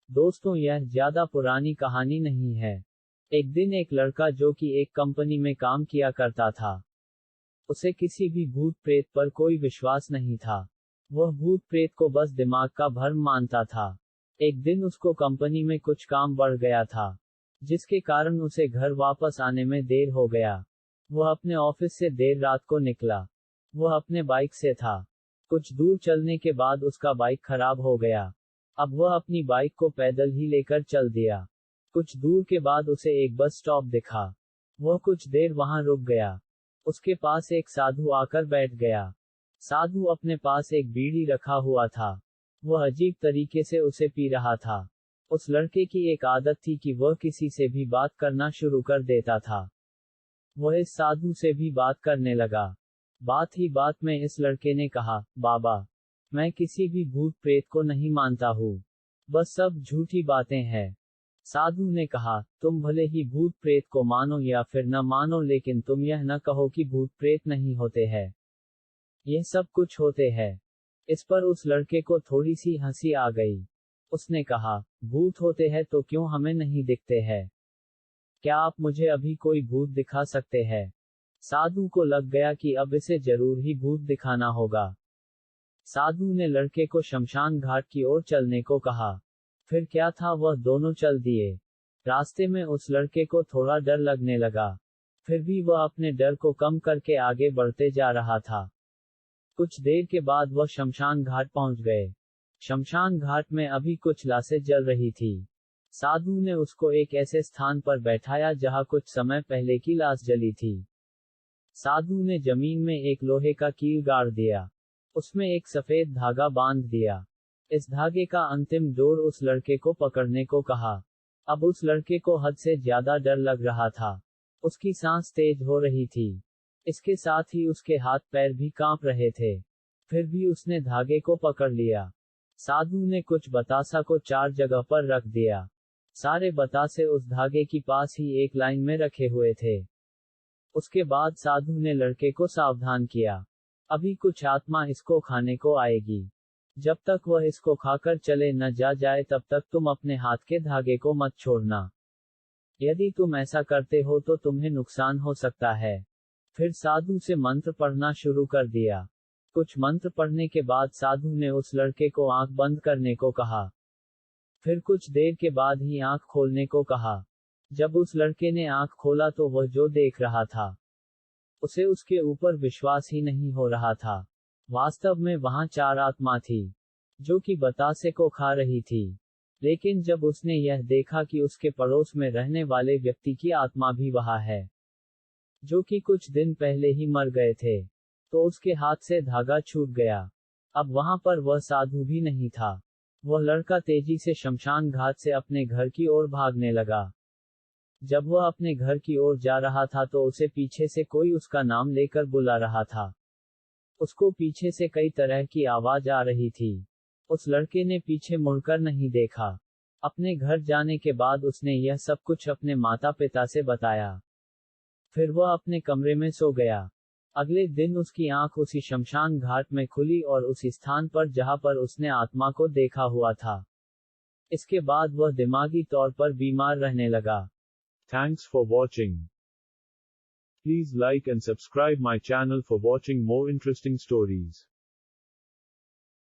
दोस्तों, यह ज्यादा पुरानी कहानी नहीं है। एक दिन एक लड़का जो कि एक कंपनी में काम किया करता था, उसे किसी भी भूत प्रेत पर कोई विश्वास नहीं था। वह भूत प्रेत को बस दिमाग का भ्रम मानता था। एक दिन उसको कंपनी में कुछ काम बढ़ गया था, जिसके कारण उसे घर वापस आने में देर हो गया। वह अपने ऑफिस से देर रात को निकला। वह अपने बाइक से था। कुछ दूर चलने के बाद उसका बाइक खराब हो गया। अब वह अपनी बाइक को पैदल ही लेकर चल दिया। कुछ दूर के बाद उसे एक बस स्टॉप दिखा। वह कुछ देर वहां रुक गया। उसके पास एक साधु आकर बैठ गया। साधु अपने पास एक बीड़ी रखा हुआ था। वह अजीब तरीके से उसे पी रहा था। उस लड़के की एक आदत थी कि वह किसी से भी बात करना शुरू कर देता था। वह इस साधु से भी बात करने लगा। बात ही बात में इस लड़के ने कहा, बाबा, मैं किसी भी भूत प्रेत को नहीं मानता हूँ। बस सब झूठी बातें हैं। साधु ने कहा, तुम भले ही भूत प्रेत को मानो या फिर न मानो, लेकिन तुम यह न कहो कि भूत प्रेत नहीं होते हैं। यह सब कुछ होते हैं। इस पर उस लड़के को थोड़ी सी हंसी आ गई। उसने कहा, भूत होते हैं तो क्यों हमें नहीं दिखते हैं? क्या आप मुझे अभी कोई भूत दिखा सकते हैं? साधु को लग गया कि अब इसे जरूर ही भूत दिखाना होगा। साधु ने लड़के को शमशान घाट की ओर चलने को कहा। फिर क्या था, वह दोनों चल दिए। रास्ते में उस लड़के को थोड़ा डर लगने लगा। फिर भी वह अपने डर को कम करके आगे बढ़ते जा रहा था। कुछ देर के बाद वह शमशान घाट पहुंच गए। शमशान घाट में अभी कुछ लाशें जल रही थी। साधु ने उसको एक ऐसे स्थान पर बैठाया जहां कुछ समय पहले की लाश जली थी। साधु ने जमीन में एक लोहे का कील गाड़ दिया। उसमें एक सफेद धागा बांध दिया। इस धागे का अंतिम डोर उस लड़के को पकड़ने को कहा। अब उस लड़के को हद से ज्यादा डर लग रहा था। उसकी सांस तेज हो रही थी। इसके साथ ही उसके हाथ पैर भी कांप रहे थे। फिर भी उसने धागे को पकड़ लिया। साधु ने कुछ बतासा को 4 जगह पर रख दिया। सारे बतासे उस धागे की पास ही एक लाइन में रखे हुए थे। उसके बाद साधु ने लड़के को सावधान किया। अभी कुछ आत्मा इसको खाने को आएगी। जब तक वह इसको खाकर चले न जाए तब तक तुम अपने हाथ के धागे को मत छोड़ना। यदि तुम ऐसा करते हो तो तुम्हें नुकसान हो सकता है। फिर साधु से मंत्र पढ़ना शुरू कर दिया। कुछ मंत्र पढ़ने के बाद साधु ने उस लड़के को आंख बंद करने को कहा। फिर कुछ देर के बाद ही आंख खोलने को कहा। जब उस लड़के ने आंख खोला तो वह जो देख रहा था, उसे उसके ऊपर विश्वास ही नहीं हो रहा था। वास्तव में वहां 4 आत्मा थी, जो कि बतासे को खा रही थी। लेकिन जब उसने यह देखा कि उसके पड़ोस में रहने वाले व्यक्ति की आत्मा भी वहां है, जो कि कुछ दिन पहले ही मर गए थे, तो उसके हाथ से धागा छूट गया। अब वहां पर वह साधु भी नहीं था। वह लड़का तेजी से शमशान घाट से अपने घर की ओर भागने लगा। जब वह अपने घर की ओर जा रहा था तो उसे पीछे से कोई उसका नाम लेकर बुला रहा था। उसको पीछे से कई तरह की आवाज आ रही थी। उस लड़के ने पीछे मुड़कर नहीं देखा। अपने घर जाने के बाद उसने यह सब कुछ अपने माता पिता से बताया। फिर वह अपने कमरे में सो गया। अगले दिन उसकी आंख उसी शमशान घाट में खुली और उसी स्थान पर जहां पर उसने आत्मा को देखा हुआ था। इसके बाद वह दिमागी तौर पर बीमार रहने लगा। Thanks for watching. Please like and subscribe my channel for watching more interesting stories.